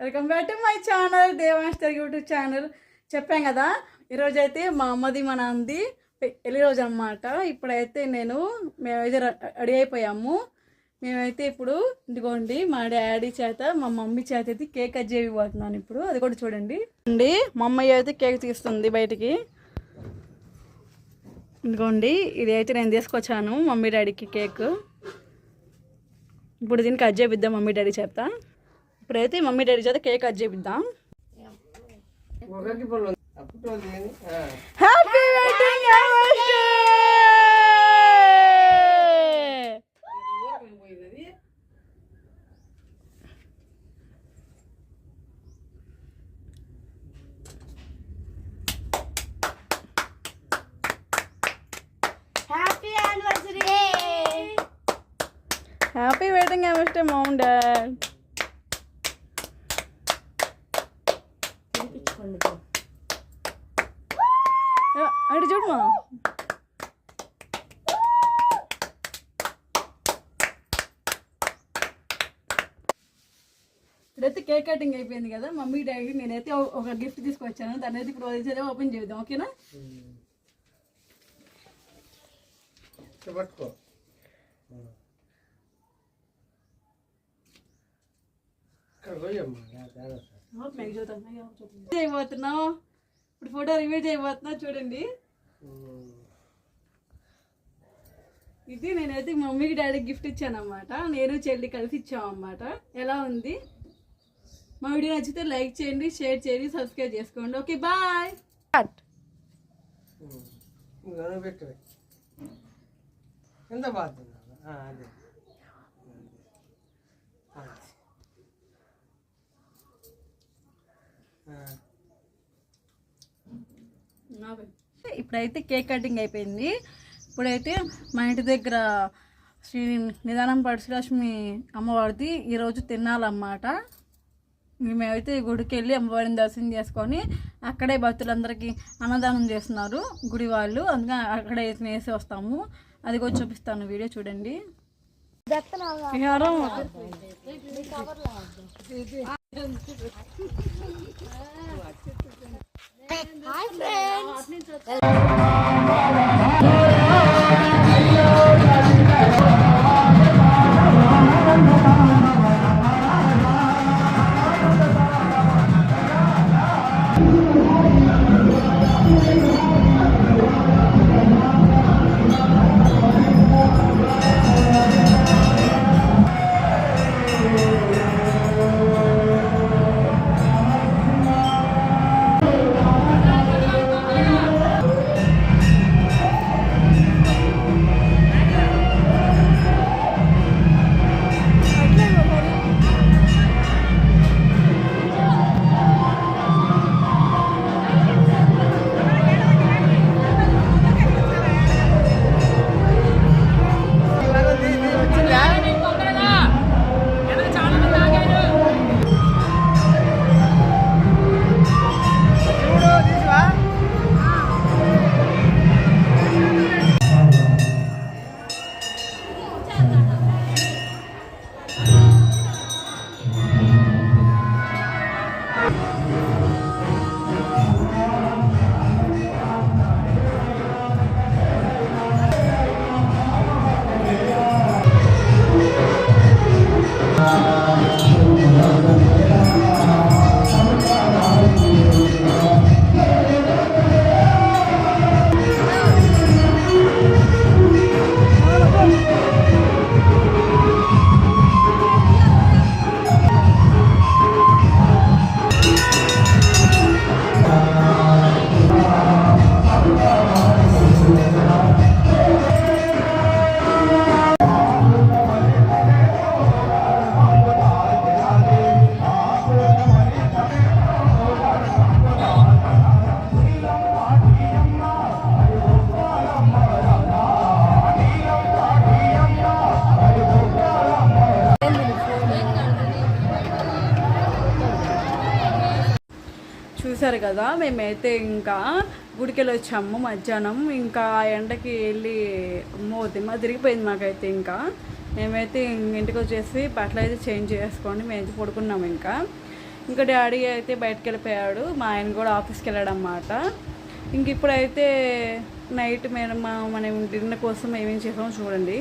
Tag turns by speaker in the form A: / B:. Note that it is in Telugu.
A: Welcome back to my channel Devansh YouTube channel. చెప్పాం కదా ఈరోజు అయితే మా అమ్మది మా నాన్నది పెళ్లి రోజు అనమాట. ఇప్పుడైతే మేమైతే రెడీ అయిపోయాము. మేమైతే ఇప్పుడు ఇదిగోండి మా డాడీ చేత మా మమ్మీ చేత అయితే కేక్ కట్ చేయబోతున్నాను. ఇప్పుడు అది కూడా చూడండి అండి. మా అమ్మయ్య అయితే కేక్ తీస్తుంది బయటికి. ఇదిగోండి ఇది అయితే నేను తీసుకొచ్చాను మమ్మీ డాడీకి కేక్. ఇప్పుడు దీన్ని కట్ చేపిద్దాం మమ్మీ డాడీ చేత. ఇప్పుడైతే మమ్మీ డాడీ చేత కేక్ కట్ చేపిద్దాం. Happy wedding anniversary. Happy wedding anniversary mom dad. అడి చూడమా. ఇప్పుడైతే కేక్ కటింగ్ అయిపోయింది కదా. మమ్మీ డాడీ నేనైతే ఒక గిఫ్ట్ తీసుకొచ్చాను. దాన్ని అయితే ఇప్పుడు ఓపెన్ చేద్దాం. ఓకేనా? చేయబోతున్నావు ఇప్పుడు ఫోటో రివ్యూ చేయబోతున్నావు చూడండి. ఇది నేనైతే మమ్మీకి డాడీకి గిఫ్ట్ ఇచ్చాను అన్నమాట. నేను చెల్లి కలిసి ఇచ్చాం అన్నమాట. ఎలా ఉంది? మా వీడియో నచ్చితే లైక్ చేయండి, షేర్ చేయండి, సబ్స్క్రైబ్ చేసుకోండి. Okay bye. ఎంత బాగుంది. ఇప్పుడైతే కేక్ కటింగ్ అయిపోయింది. ఇప్పుడైతే మా ఇంటి దగ్గర శ్రీ నిదానం పరశులక్ష్మి అమ్మవారిది ఈరోజు తినాలన్నమాట. మేమైతే గుడికి వెళ్ళి అమ్మవారిని దర్శనం చేసుకొని అక్కడే భక్తులందరికీ అన్నదానం చేస్తున్నారు గుడి వాళ్ళు. అందుకని అక్కడే వేసి వస్తాము. అది కూడా చూపిస్తాను, వీడియో చూడండి. Hi friends. చూసారు కదా, మేమైతే ఇంకా గుడికెళ్ళి వచ్చాము మధ్యాహ్నం. ఇంకా ఎండకి వెళ్ళి దిమ్మ తిరిగిపోయింది మాకైతే. ఇంకా మేమైతే ఇంటికి వచ్చేసి బట్టలు అయితే చేంజ్ చేసుకొని మేమైతే పడుకున్నాము. ఇంకా ఇంకా డాడీ అయితే బయటకు వెళ్ళిపోయాడు, మా ఆయన కూడా ఆఫీస్కి వెళ్ళాడు అన్నమాట. ఇంక ఇప్పుడైతే నైట్ మనం డిన్నర్ కోసం ఏమేమి చేసామో చూడండి.